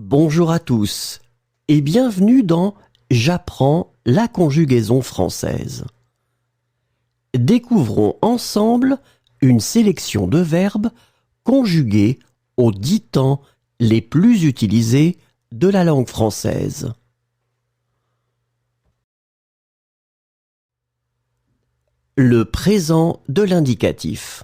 Bonjour à tous et bienvenue dans J'apprends la conjugaison française. Découvrons ensemble une sélection de verbes conjugués aux 10 temps les plus utilisés de la langue française. Le présent de l'indicatif.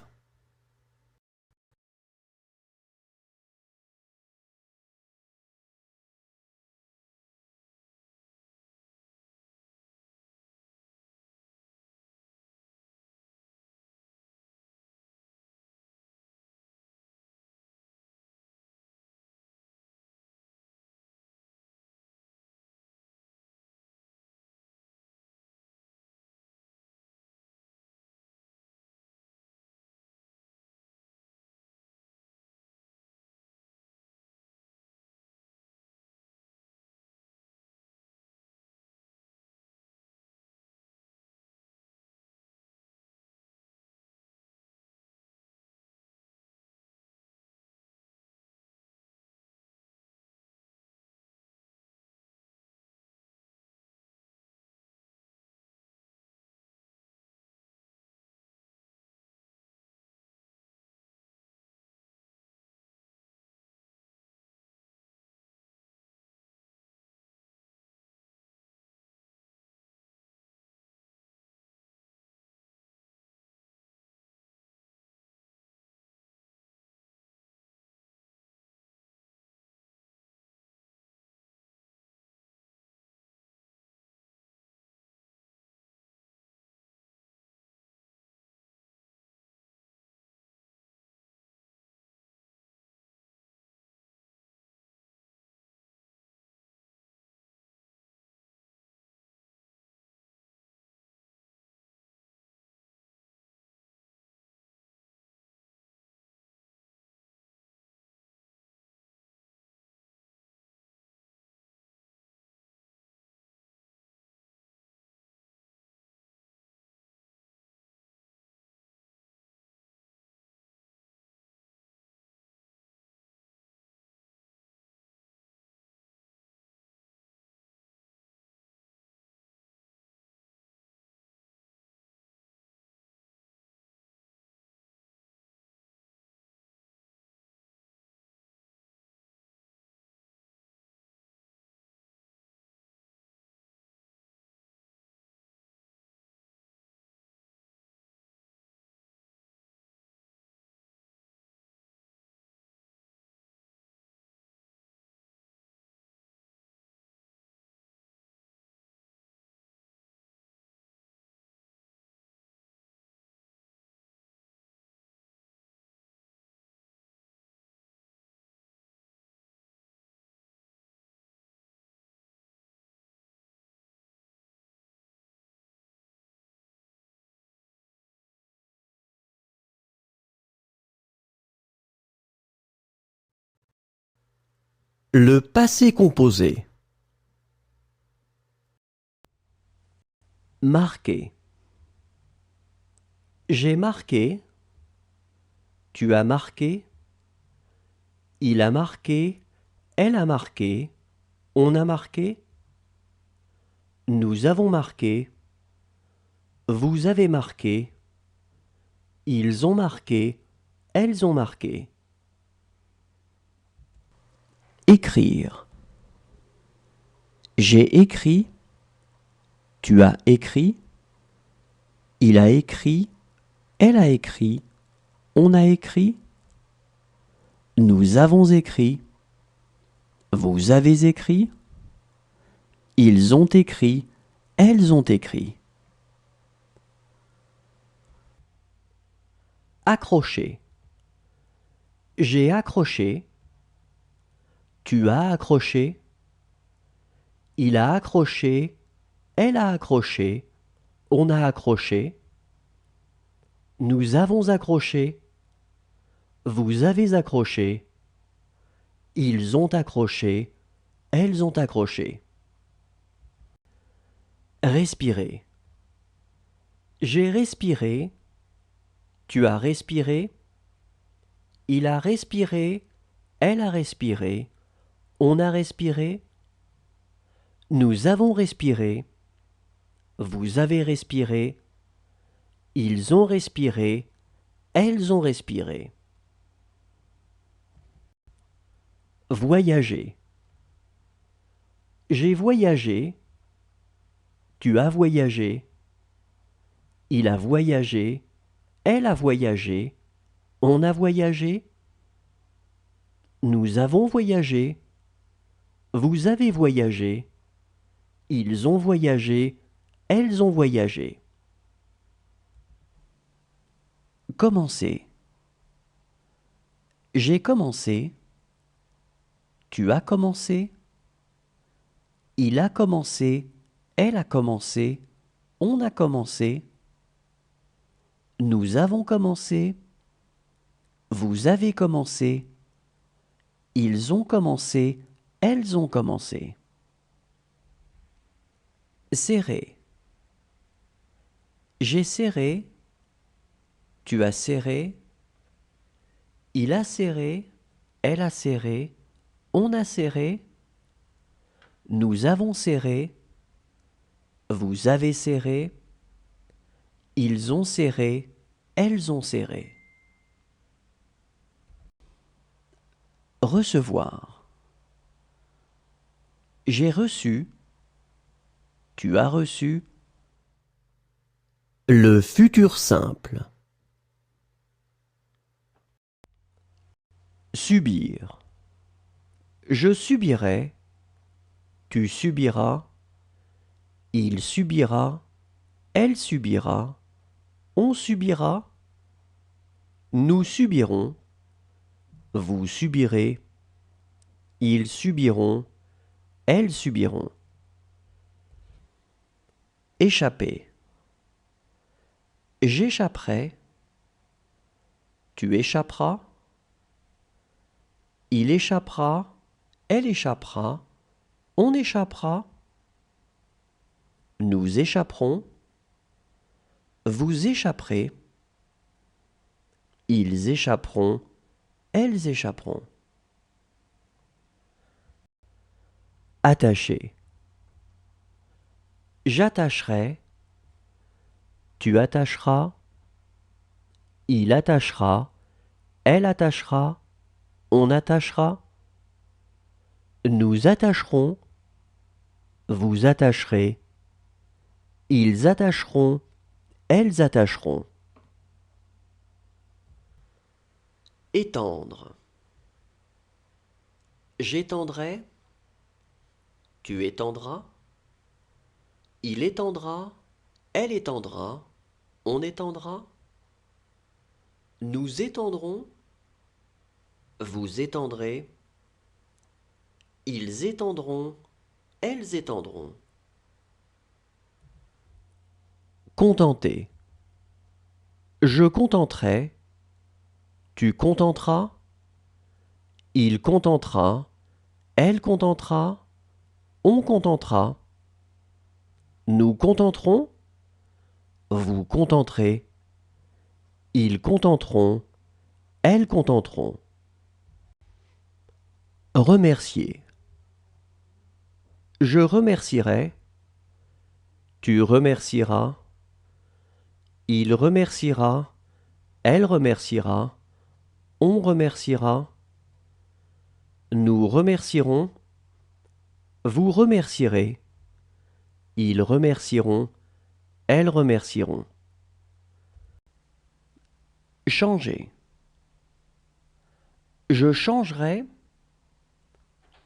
Le passé composé. Marquer. J'ai marqué. Tu as marqué. Il a marqué. Elle a marqué. On a marqué. Nous avons marqué. Vous avez marqué. Ils ont marqué. Elles ont marqué. Écrire. J'ai écrit. Tu as écrit. Il a écrit. Elle a écrit. On a écrit. Nous avons écrit. Vous avez écrit. Ils ont écrit. Elles ont écrit. Accrocher. J'ai accroché. Tu as accroché. Il a accroché. Elle a accroché. On a accroché. Nous avons accroché. Vous avez accroché. Ils ont accroché. Elles ont accroché. Respirer. J'ai respiré. Tu as respiré. Il a respiré. Elle a respiré. On a respiré. Nous avons respiré. Vous avez respiré. Ils ont respiré. Elles ont respiré. Voyager. J'ai voyagé. Tu as voyagé. Il a voyagé. Elle a voyagé. On a voyagé. Nous avons voyagé. Vous avez voyagé. Ils ont voyagé. Elles ont voyagé. Commencer. J'ai commencé. Tu as commencé. Il a commencé. Elle a commencé. On a commencé. Nous avons commencé. Vous avez commencé. Ils ont commencé. Elles ont commencé. Serrer. J'ai serré. Tu as serré. Il a serré. Elle a serré. On a serré. Nous avons serré. Vous avez serré. Ils ont serré. Elles ont serré. Recevoir. J'ai reçu. Tu as reçu. Le futur simple. Subir. Je subirai. Tu subiras. Il subira. Elle subira. On subira. Nous subirons. Vous subirez. Ils subiront. Elles subiront. Échapper. J'échapperai. Tu échapperas. Il échappera. Elle échappera. On échappera. Nous échapperons. Vous échapperez. Ils échapperont. Elles échapperont. Attacher. J'attacherai. Tu attacheras. Il attachera. Elle attachera. On attachera. Nous attacherons. Vous attacherez. Ils attacheront. Elles attacheront. Étendre. J'étendrai. Tu étendras. Il étendra. Elle étendra. On étendra. Nous étendrons. Vous étendrez. Ils étendront. Elles étendront. Contenter. Je contenterai. Tu contenteras. Il contentera. Elle contentera. On contentera. Nous contenterons. Vous contenterez. Ils contenteront. Elles contenteront. Remercier. Je remercierai. Tu remercieras. Il remerciera. Elle remerciera. On remerciera. Nous remercierons. Vous remercierez. Ils remercieront. Elles remercieront. Changer. Je changerai.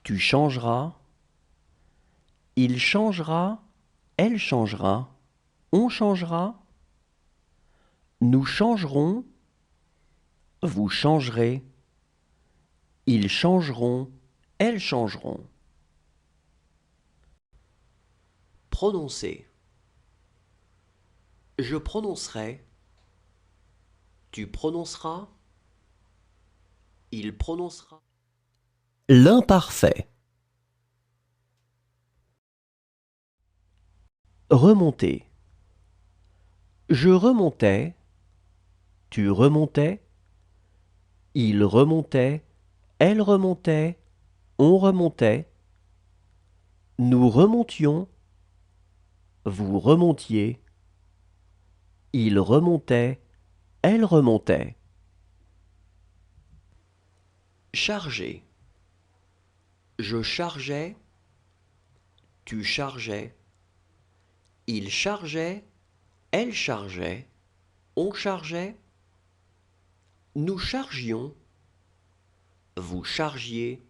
Tu changeras. Il changera. Elle changera. On changera. Nous changerons. Vous changerez. Ils changeront. Elles changeront. Prononcer. Je prononcerai. Tu prononceras. Il prononcera. L'imparfait. Remonter. Je remontais. Tu remontais. Il remontait. Elle remontait. on remontait, nous remontions, vous remontiez, il remontait, elle remontait. Charger. Je chargeais, tu chargeais, il chargeait, elle chargeait, on chargeait, nous chargions, vous chargiez,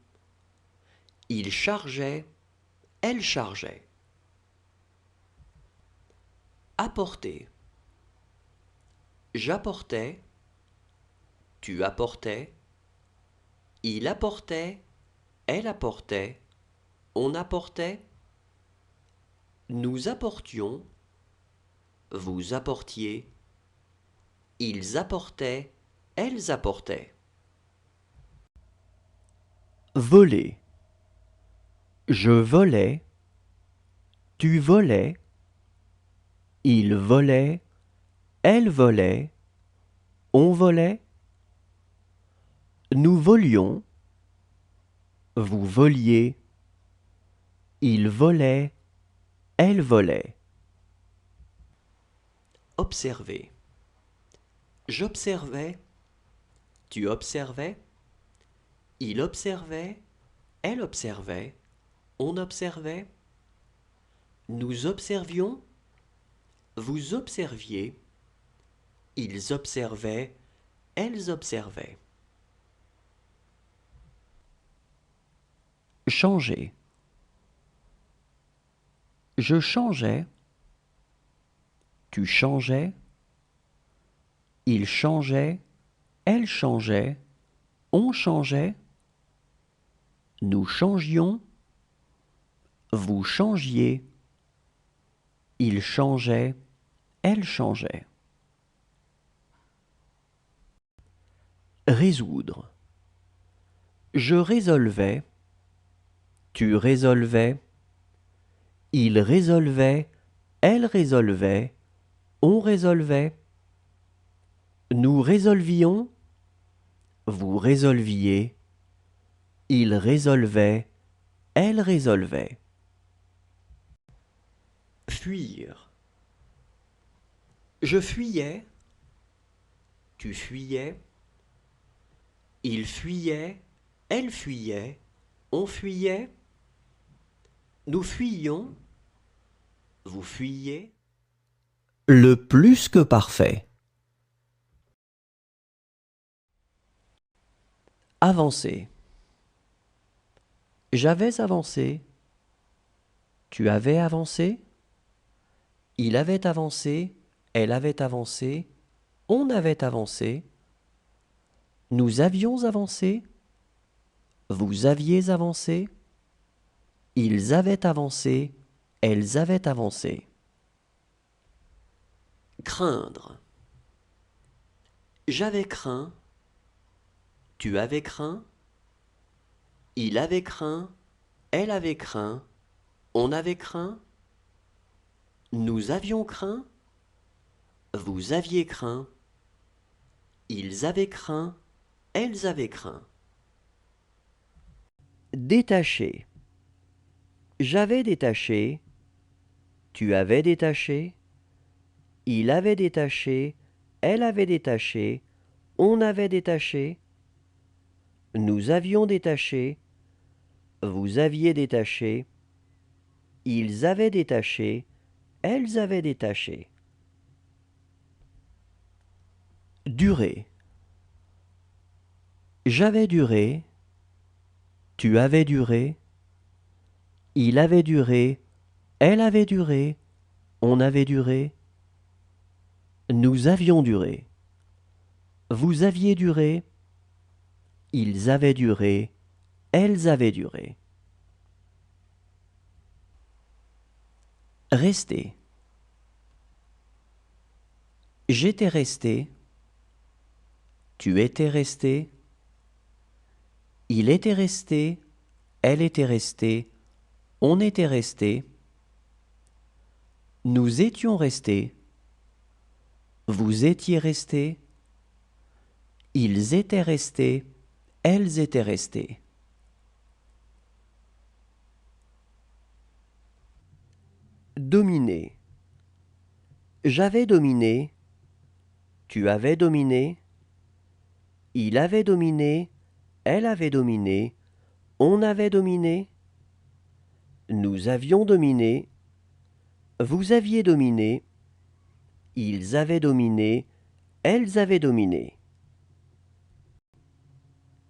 il chargeait, elle chargeait. Apporter. J'apportais, tu apportais, il apportait, elle apportait, on apportait, nous apportions, vous apportiez, ils apportaient, elles apportaient. Voler. Je volais, tu volais, il volait, elle volait, on volait, nous volions, vous voliez, il volait, elle volait. Observer. J'observais, tu observais, il observait, elle observait, on observait, nous observions, vous observiez, ils observaient, elles observaient. Changer. Je changeais, tu changeais, il changeait, elle changeait, on changeait, nous changions, vous changiez, il changeait, elle changeait. Résoudre. Je résolvais, tu résolvais, il résolvait, elle résolvait, on résolvait, nous résolvions, vous résolviez, il résolvait, elle résolvait. Fuir. Je fuyais, tu fuyais, il fuyait, elle fuyait, on fuyait, nous fuyions, vous fuyiez. Le plus que parfait. Avancer. J'avais avancé, tu avais avancé, il avait avancé, elle avait avancé, on avait avancé, nous avions avancé, vous aviez avancé, ils avaient avancé, elles avaient avancé. Craindre. J'avais craint, tu avais craint, il avait craint, elle avait craint, on avait craint, nous avions craint, vous aviez craint, ils avaient craint, elles avaient craint. Détacher. J'avais détaché, tu avais détaché, il avait détaché, elle avait détaché, on avait détaché, nous avions détaché, vous aviez détaché, ils avaient détaché, elles avaient détaché. Durer. J'avais duré, tu avais duré, il avait duré, elle avait duré, on avait duré, nous avions duré, vous aviez duré, ils avaient duré, elles avaient duré. Rester. J'étais resté, tu étais resté, il était resté, elle était restée, on était resté, nous étions restés, vous étiez restés, ils étaient restés, elles étaient restées. Dominer. J'avais dominé. Tu avais dominé. Il avait dominé. Elle avait dominé. On avait dominé. Nous avions dominé. Vous aviez dominé. Ils avaient dominé. Elles avaient dominé.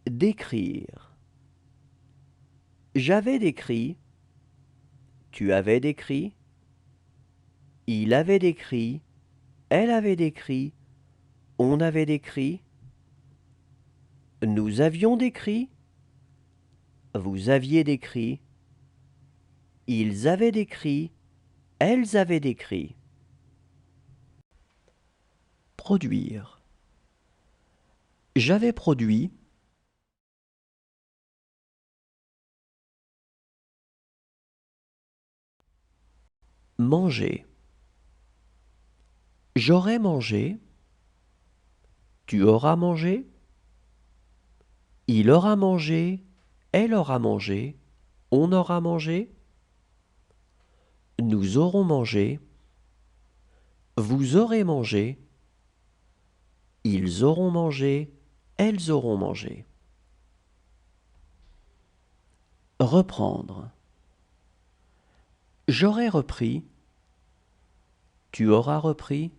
Décrire. J'avais décrit. Tu avais décrit. Il avait décrit. Elle avait décrit. On avait décrit. Nous avions décrit. Vous aviez décrit. Ils avaient décrit. Elles avaient décrit. Produire. J'avais produit. Manger. J'aurais mangé. Tu auras mangé. Il aura mangé. Elle aura mangé. On aura mangé. Nous aurons mangé. Vous aurez mangé. Ils auront mangé. Elles auront mangé. Reprendre. J'aurai repris. Tu auras repris.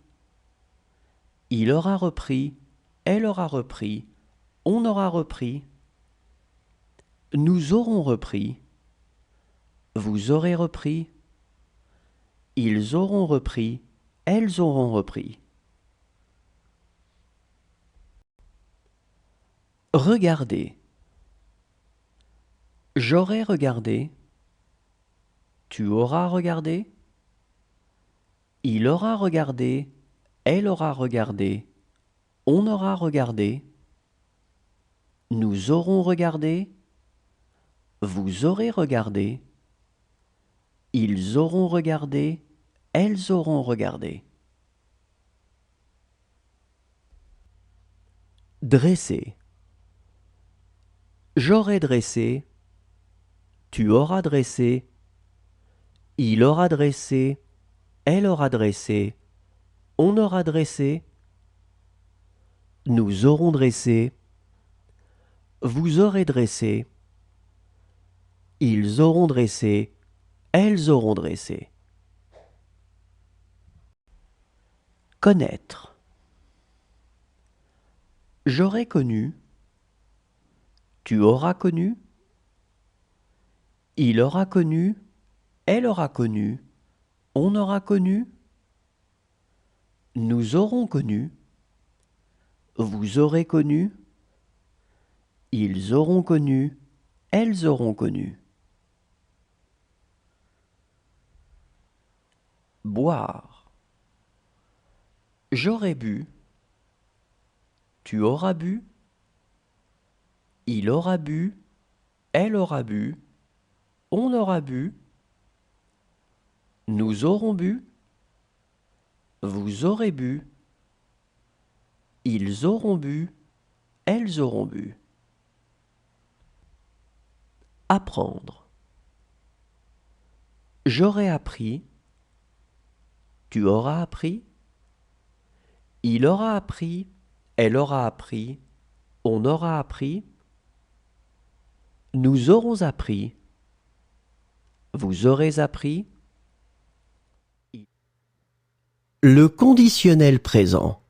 Il aura repris. Elle aura repris. On aura repris. Nous aurons repris. Vous aurez repris. Ils auront repris. Elles auront repris. Regarder. J'aurai regardé. Tu auras regardé. Il aura regardé. Elle aura regardé. On aura regardé. Nous aurons regardé. Vous aurez regardé. Ils auront regardé. Elles auront regardé. Dresser. J'aurai dressé. Tu auras dressé. Il aura dressé. Elle aura dressé. On aura dressé. Nous aurons dressé. Vous aurez dressé. Ils auront dressé. Elles auront dressé. Connaître. J'aurai connu. Tu auras connu. Il aura connu. Elle aura connu. On aura connu. Nous aurons connu. Vous aurez connu. Ils auront connu. Elles auront connu. Boire. J'aurai bu. Tu auras bu. Il aura bu. Elle aura bu. On aura bu. Nous aurons bu. Vous aurez bu. Ils auront bu. Elles auront bu. Apprendre. J'aurai appris. Tu auras appris. Il aura appris. Elle aura appris. On aura appris. Nous aurons appris. Vous aurez appris. Le conditionnel présent.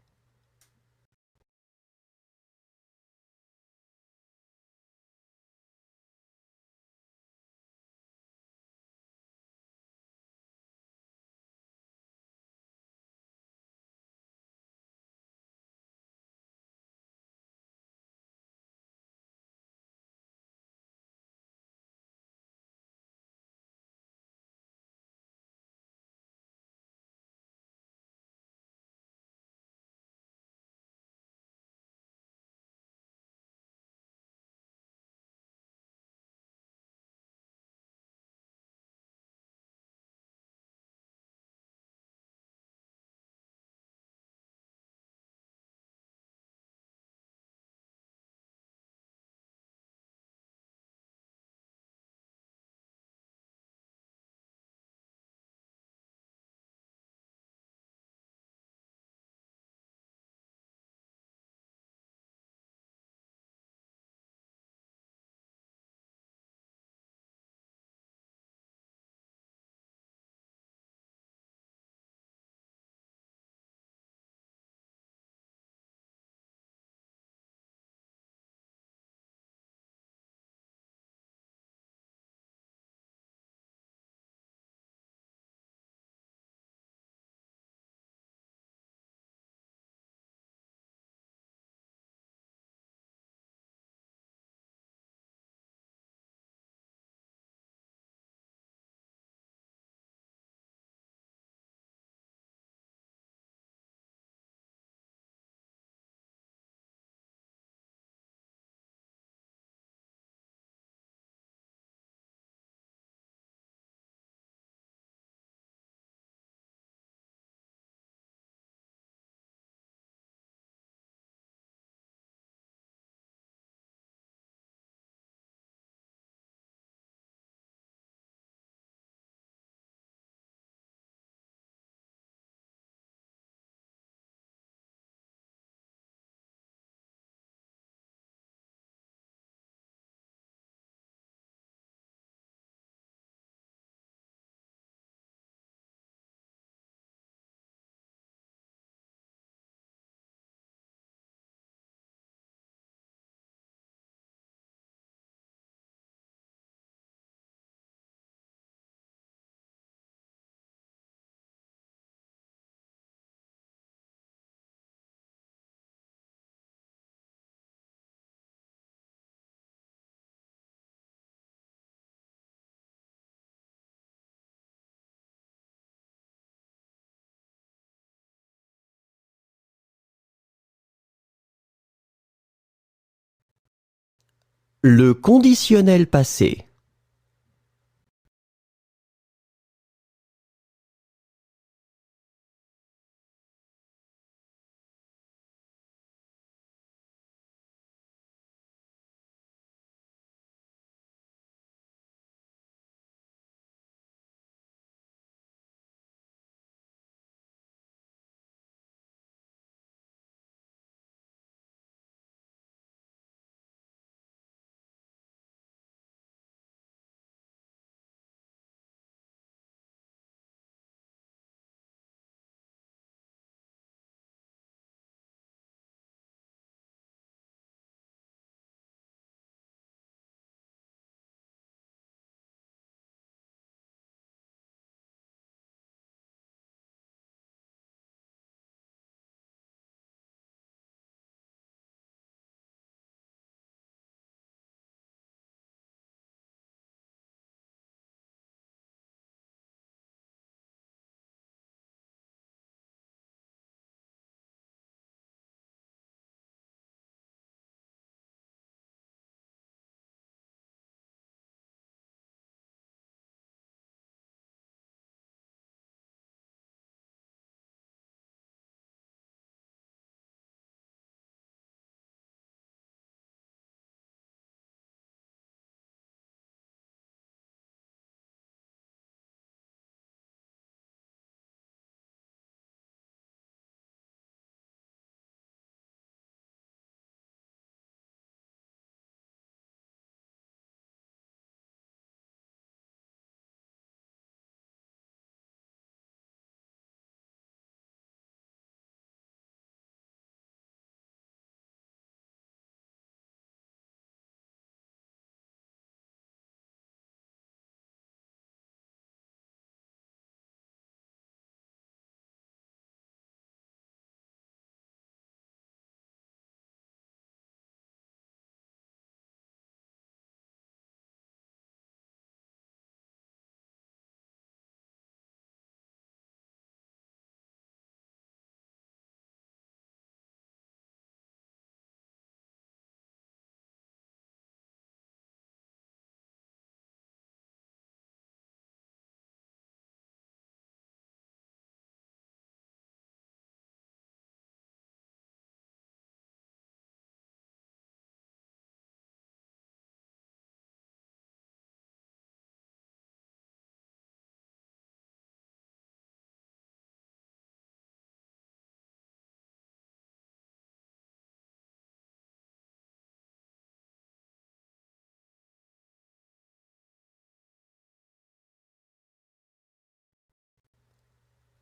Le conditionnel passé.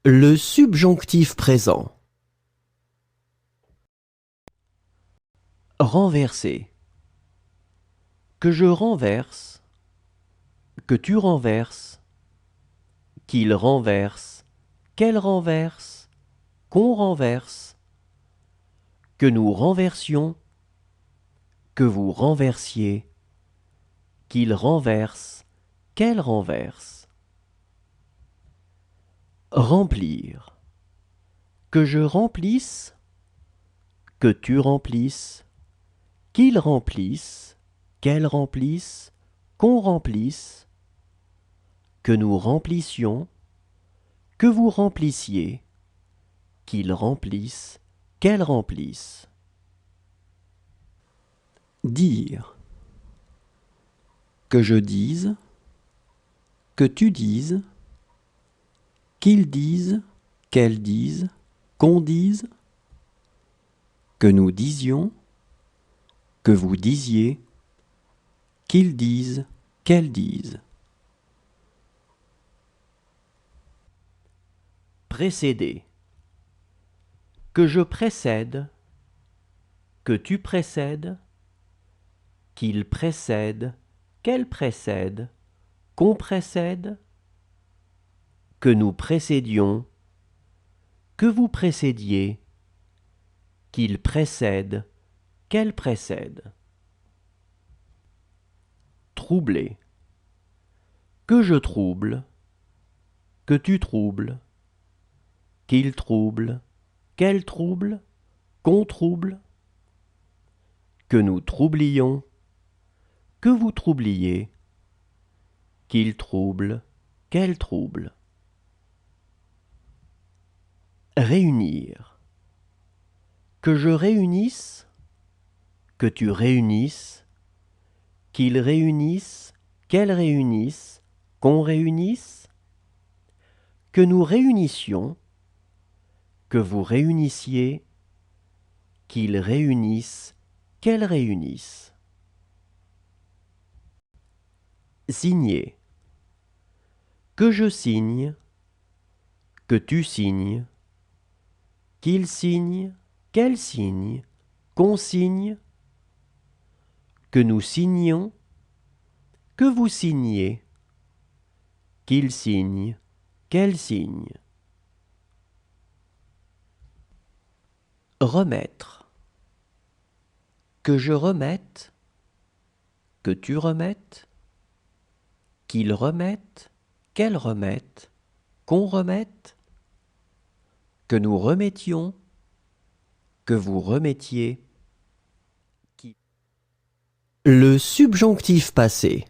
Le subjonctif présent. Renverser. Que je renverse. Que tu renverses. Qu'il renverse. Qu'elle renverse. Qu'on renverse. Que nous renversions. Que vous renversiez. Qu'il renverse. Qu'elle renverse. Remplir. Que je remplisse. Que tu remplisses. Qu'il remplisse. Qu'elle remplisse. Qu'on remplisse. Que nous remplissions. Que vous remplissiez. Qu'il remplisse. Qu'elle remplisse. Dire. Que je dise. Que tu dises. Qu'ils disent. Qu'elle dise. Qu'on dise. Que nous disions. Que vous disiez. Qu'ils disent. Qu'elles disent. Précéder. Que je précède. Que tu précèdes. Qu'il précède. Qu'elle précède. Qu'on précède. Que nous précédions. Que vous précédiez. Qu'il précède. Qu'elle précède. Troubler. Que je trouble. Que tu troubles. Qu'il trouble. Qu'elle trouble. Qu'on trouble. Que nous troublions. que vous troubliez, qu'il trouble, qu'elle trouble. Réunir. Que je réunisse, que tu réunisses, qu'ils réunissent, qu'elles réunissent, qu'on réunisse, que nous réunissions, que vous réunissiez, qu'ils réunissent, qu'elles réunissent. Signer. Que je signe, que tu signes, qu'il signe, qu'elle signe, qu'on signe, que nous signions, que vous signiez, qu'il signe, qu'elle signe. Remettre. Que je remette, que tu remettes, qu'il remette, qu'elle remette, qu'on remette, que nous remettions, que vous remettiez. Le subjonctif passé.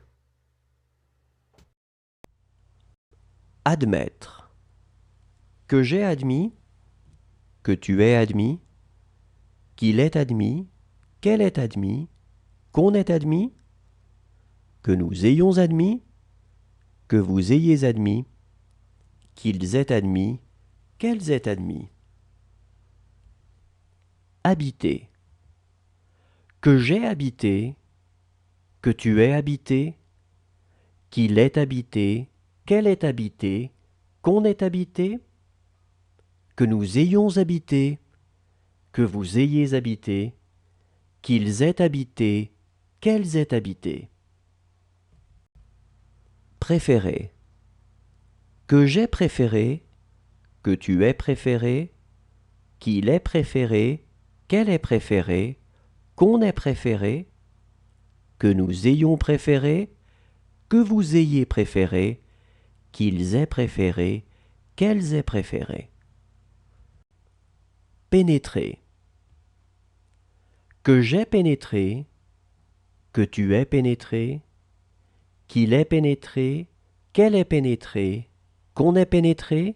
Admettre. Que j'ai admis, que tu aies admis, qu'il est admis, qu'elle est admis, qu'on est admis, que nous ayons admis, que vous ayez admis, qu'ils aient admis, qu'elles aient admis. Habiter. Que j'ai habité, que tu aies habité, qu'il est habité, qu'elle est habité, qu'on est habité, que nous ayons habité, que vous ayez habité, qu'ils aient habité, qu'elles aient habité. Préférer. Que j'ai préféré, que tu aies préféré, qu'il ait préféré, qu'elle ait préféré, qu'on ait préféré, que nous ayons préféré, que vous ayez préféré, qu'ils aient préféré, qu'elles aient préféré. Pénétrer. Que j'ai pénétré, que tu aies pénétré, qu'il ait pénétré, qu'elle ait pénétré, qu'on ait pénétré,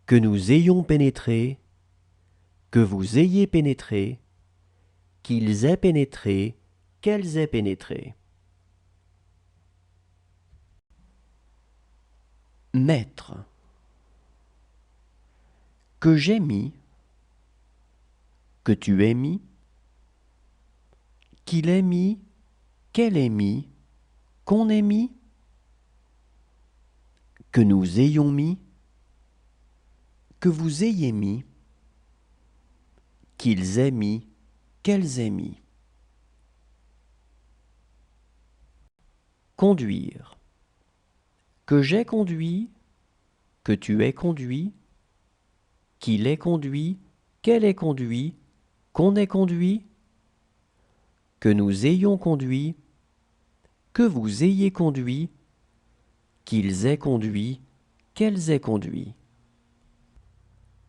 que nous ayons pénétré, que vous ayez pénétré, qu'ils aient pénétré, qu'elles aient pénétré. Mettre. Que j'ai mis, que tu aies mis, qu'il ait mis, qu'elle ait mis, qu'on ait mis, que nous ayons mis, que vous ayez mis, qu'ils aient mis, qu'elles aient mis. Conduire. Que j'ai conduit, que tu aies conduit, qu'il ait conduit, qu'elle ait conduit, qu'on ait conduit, que nous ayons conduit, que vous ayez conduit, qu'ils aient conduit, qu'elles aient conduit.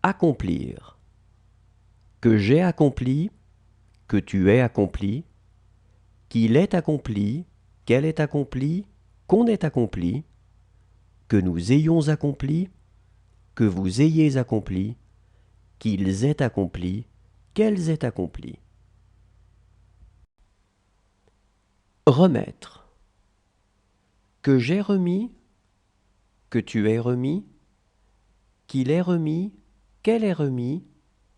Accomplir. Que j'ai accompli, que tu aies accompli, qu'il ait accompli, qu'elle ait accompli, qu'on ait accompli, que nous ayons accompli, que vous ayez accompli, qu'ils aient accompli, qu'elles aient accompli. Remettre. Que j'ai remis, que tu aies remis, qu'il ait remis, qu'elle ait remis,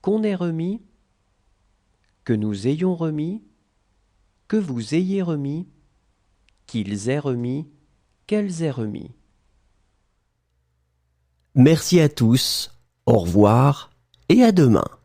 qu'on ait remis, que nous ayons remis, que vous ayez remis, qu'ils aient remis, qu'elles aient remis. Merci à tous, au revoir et à demain.